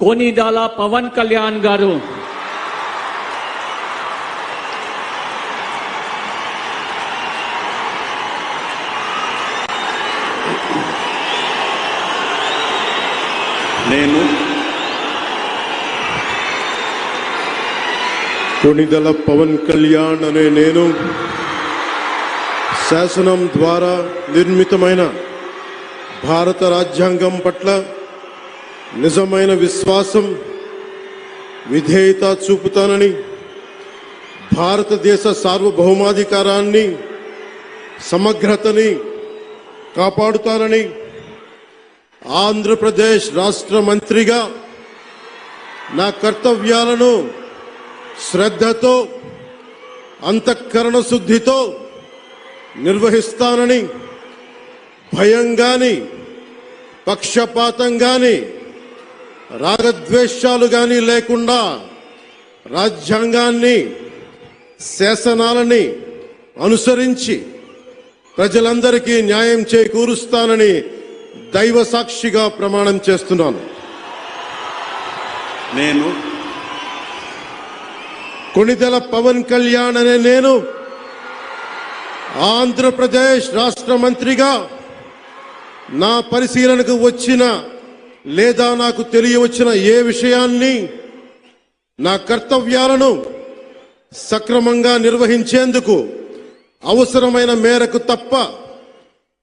कोनिदाल पवन कल्याण गारू कोनिदल पवन कल्याण अने नेनु शासनम द्वारा निर्मितमैन भारत राज्यांगम पट्ल निजमैन विश्वासम विधेयता चूपुताननि भारतदेश सार्वभौमाधिकारान्नि समग्रतनि कापाडुताननि आंध्र प्रदेश राष्ट्र मंत्रिगा ना कर्तव्याలను శ్రద్ధతో అంతఃకరణ శుద్ధితో నిర్వహిస్తానని భయం గాని పక్షపాతం గాని రాగద్వేషాలు గాని లేకుండా రాజ్యాంగాన్ని శాసనాలని అనుసరించి ప్రజలందరికీ న్యాయం చేకూరుస్తానని దైవ సాక్షిగా ప్రమాణం చేస్తున్నాను. నేను కొనిదెల పవన్ కళ్యాణ్ అనే నేను ఆంధ్రప్రదేశ్ రాష్ట్ర మంత్రిగా నా పరిశీలనకు వచ్చిన లేదా నాకు తెలియవచ్చిన ఏ విషయాన్ని నా కర్తవ్యాలను సక్రమంగా నిర్వహించేందుకు అవసరమైన మేరకు తప్ప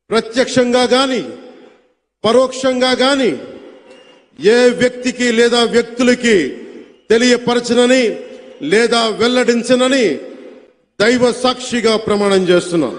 ప్రత్యక్షంగా గాని పరోక్షంగా గాని ఏ వ్యక్తికి లేదా వ్యక్తులకి తెలియపరచనని లేదా వెల్లడించనని దైవ సాక్షిగా ప్రమాణం చేస్తున్నాను.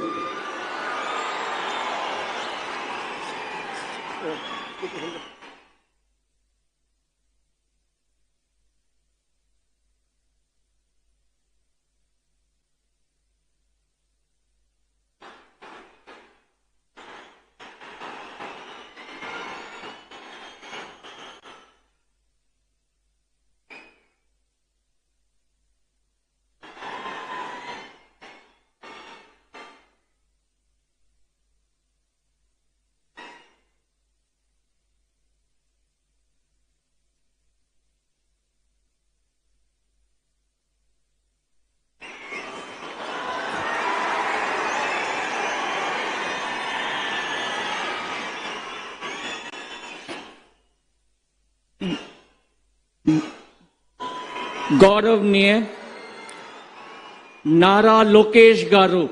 गौरवनीय नारा लोकेश गारू